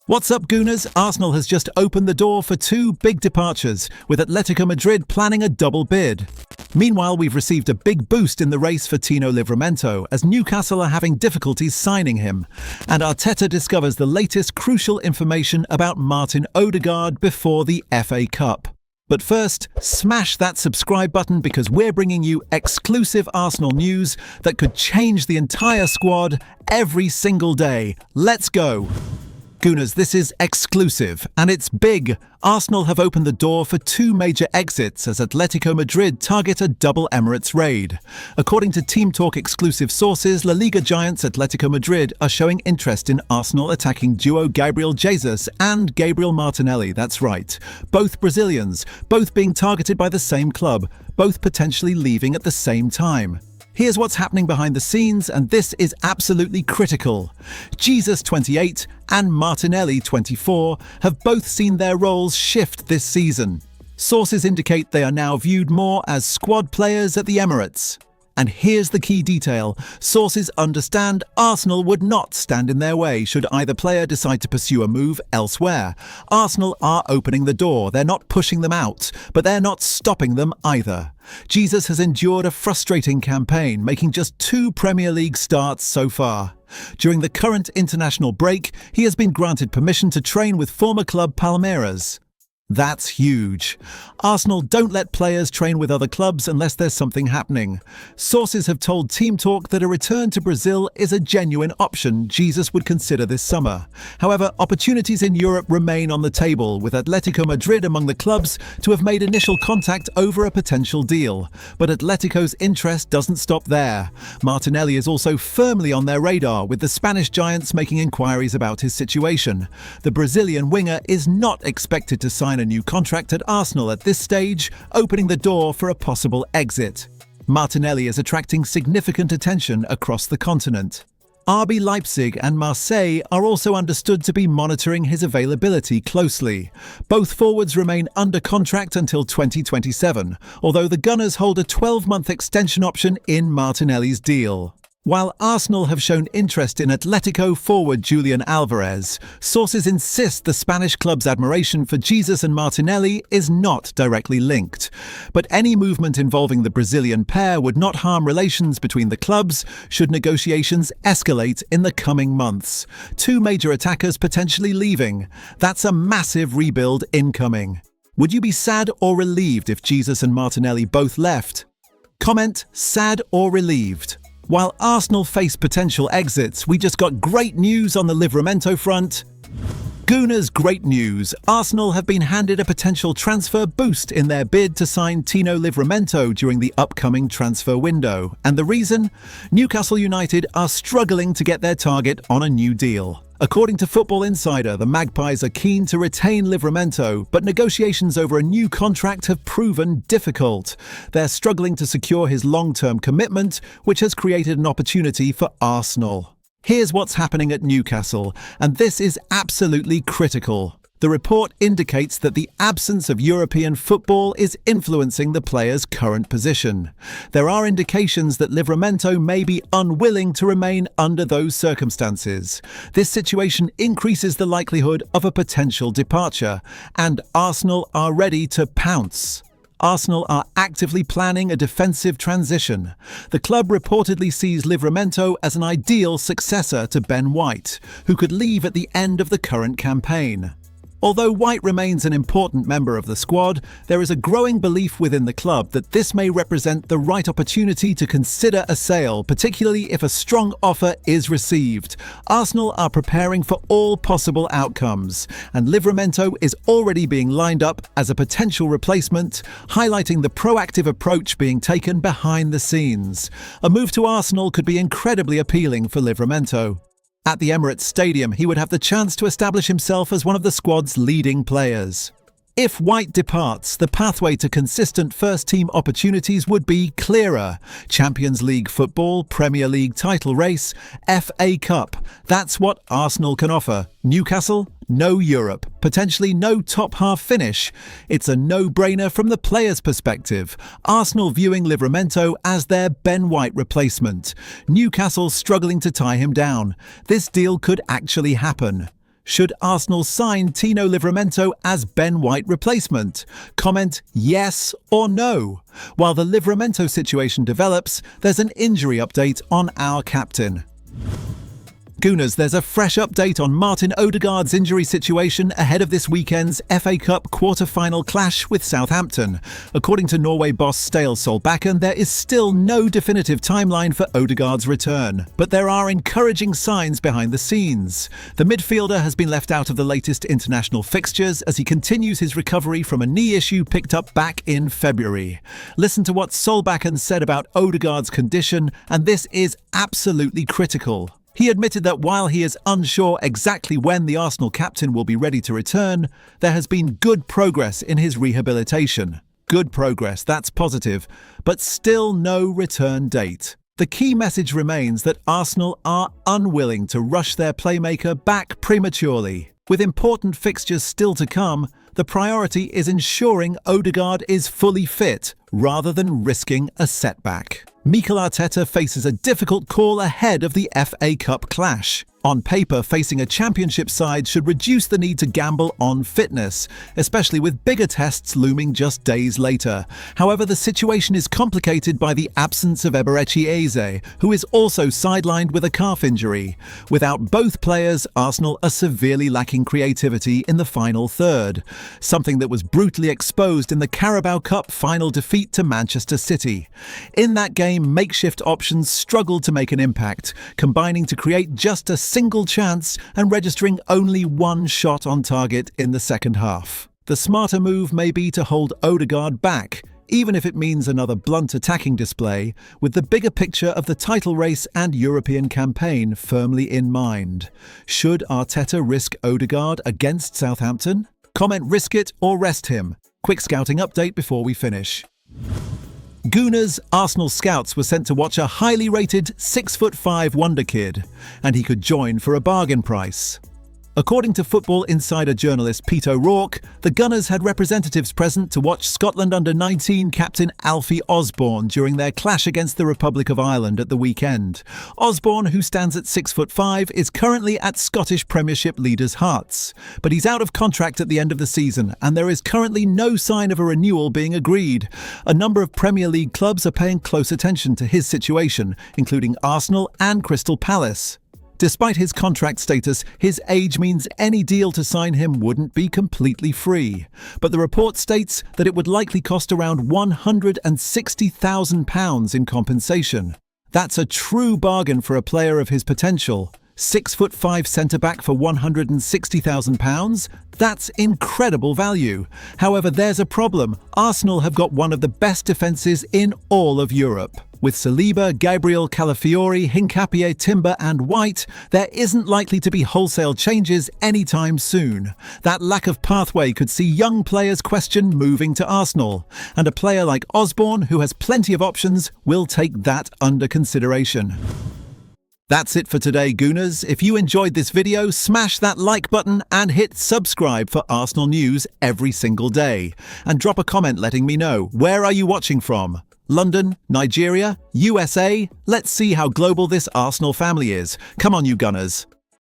What's up, Gooners? Arsenal has just opened the door for two big departures, with Atletico Madrid planning a double bid. Meanwhile, we've received a big boost in the race for Tino Livramento, as Newcastle are having difficulties signing him. And Arteta discovers the latest crucial information about Martin Odegaard before the FA Cup. But first, smash that subscribe button because we're bringing you exclusive Arsenal news that could change the entire squad every single day. Let's go! Gooners, this is exclusive, and it's big. Arsenal have opened the door for two major exits as Atletico Madrid target a double Emirates raid. According to Team Talk exclusive sources, La Liga giants Atletico Madrid are showing interest in Arsenal attacking duo Gabriel Jesus and Gabriel Martinelli, that's right. Both Brazilians, both being targeted by the same club, both potentially leaving at the same time. Here's what's happening behind the scenes, and this is absolutely critical. Jesus, 28, and Martinelli, 24, have both seen their roles shift this season. Sources indicate they are now viewed more as squad players at the Emirates. And here's the key detail. Sources understand Arsenal would not stand in their way should either player decide to pursue a move elsewhere. Arsenal are opening the door. They're not pushing them out, but they're not stopping them either. Jesus has endured a frustrating campaign, making just 2 Premier League starts so far. During the current international break, he has been granted permission to train with former club Palmeiras. That's huge. Arsenal don't let players train with other clubs unless there's something happening. Sources have told Team Talk that a return to Brazil is a genuine option Jesus would consider this summer. However, opportunities in Europe remain on the table, with Atletico Madrid among the clubs to have made initial contact over a potential deal. But Atletico's interest doesn't stop there. Martinelli is also firmly on their radar, with the Spanish giants making inquiries about his situation. The Brazilian winger is not expected to sign a new contract at Arsenal at this stage, opening the door for a possible exit. Martinelli is attracting significant attention across the continent. RB Leipzig and Marseille are also understood to be monitoring his availability closely. Both forwards remain under contract until 2027, although the Gunners hold a 12-month extension option in Martinelli's deal. While Arsenal have shown interest in Atletico forward Julian Alvarez, sources insist the Spanish club's admiration for Jesus and Martinelli is not directly linked. But any movement involving the Brazilian pair would not harm relations between the clubs should negotiations escalate in the coming months. 2 major attackers potentially leaving. That's a massive rebuild incoming. Would you be sad or relieved if Jesus and Martinelli both left? Comment sad or relieved. While Arsenal face potential exits, we just got great news on the Livramento front. Gooners, great news. Arsenal have been handed a potential transfer boost in their bid to sign Tino Livramento during the upcoming transfer window. And the reason? Newcastle United are struggling to get their target on a new deal. According to Football Insider, the Magpies are keen to retain Livramento, but negotiations over a new contract have proven difficult. They're struggling to secure his long-term commitment, which has created an opportunity for Arsenal. Here's what's happening at Newcastle, and this is absolutely critical. The report indicates that the absence of European football is influencing the player's current position. There are indications that Livramento may be unwilling to remain under those circumstances. This situation increases the likelihood of a potential departure, and Arsenal are ready to pounce. Arsenal are actively planning a defensive transition. The club reportedly sees Livramento as an ideal successor to Ben White, who could leave at the end of the current campaign. Although White remains an important member of the squad, there is a growing belief within the club that this may represent the right opportunity to consider a sale, particularly if a strong offer is received. Arsenal are preparing for all possible outcomes, and Livramento is already being lined up as a potential replacement, highlighting the proactive approach being taken behind the scenes. A move to Arsenal could be incredibly appealing for Livramento. At the Emirates Stadium, he would have the chance to establish himself as one of the squad's leading players. If White departs, the pathway to consistent first-team opportunities would be clearer. Champions League football, Premier League title race, FA Cup. That's what Arsenal can offer. Newcastle? No Europe. Potentially no top-half finish. It's a no-brainer from the player's perspective. Arsenal viewing Livramento as their Ben White replacement. Newcastle struggling to tie him down. This deal could actually happen. Should Arsenal sign Tino Livramento as Ben White replacement? Comment yes or no. While the Livramento situation develops, there's an injury update on our captain. Gooners, there's a fresh update on Martin Odegaard's injury situation ahead of this weekend's FA Cup quarter-final clash with Southampton. According to Norway boss Stale Solbakken, there is still no definitive timeline for Odegaard's return, but there are encouraging signs behind the scenes. The midfielder has been left out of the latest international fixtures as he continues his recovery from a knee issue picked up back in February. Listen to what Solbakken said about Odegaard's condition, and this is absolutely critical. He admitted that while he is unsure exactly when the Arsenal captain will be ready to return, there has been good progress in his rehabilitation. Good progress, that's positive, but still no return date. The key message remains that Arsenal are unwilling to rush their playmaker back prematurely. With important fixtures still to come, the priority is ensuring Odegaard is fully fit, rather than risking a setback. Mikel Arteta faces a difficult call ahead of the FA Cup clash. On paper, facing a championship side should reduce the need to gamble on fitness, especially with bigger tests looming just days later. However, the situation is complicated by the absence of Eberechi Eze, who is also sidelined with a calf injury. Without both players, Arsenal are severely lacking creativity in the final third, something that was brutally exposed in the Carabao Cup final defeat to Manchester City. In that game, makeshift options struggled to make an impact, combining to create just a single chance and registering only one shot on target in the second half. The smarter move may be to hold Odegaard back, even if it means another blunt attacking display, with the bigger picture of the title race and European campaign firmly in mind. Should Arteta risk Odegaard against Southampton? Comment risk it or rest him. Quick scouting update before we finish. Gooners, Arsenal scouts were sent to watch a highly rated 6'5" wonder kid, and he could join for a bargain price. According to Football Insider journalist Pete O'Rourke, the Gunners had representatives present to watch Scotland under-19 captain Alfie Osborne during their clash against the Republic of Ireland at the weekend. Osborne, who stands at 6'5", is currently at Scottish Premiership leaders' Hearts, but he's out of contract at the end of the season, and there is currently no sign of a renewal being agreed. A number of Premier League clubs are paying close attention to his situation, including Arsenal and Crystal Palace. Despite his contract status, his age means any deal to sign him wouldn't be completely free. But the report states that it would likely cost around £160,000 in compensation. That's a true bargain for a player of his potential. 6'5" centre-back for £160,000? That's incredible value. However, there's a problem. Arsenal have got one of the best defences in all of Europe. With Saliba, Gabriel, Calafiori, Hincapié, Timber and White, there isn't likely to be wholesale changes anytime soon. That lack of pathway could see young players question moving to Arsenal, and a player like Osborne, who has plenty of options, will take that under consideration. That's it for today, Gooners. If you enjoyed this video, smash that like button and hit subscribe for Arsenal news every single day. And drop a comment letting me know, where are you watching from? London, Nigeria, USA? Let's see how global this Arsenal family is. Come on, you Gunners.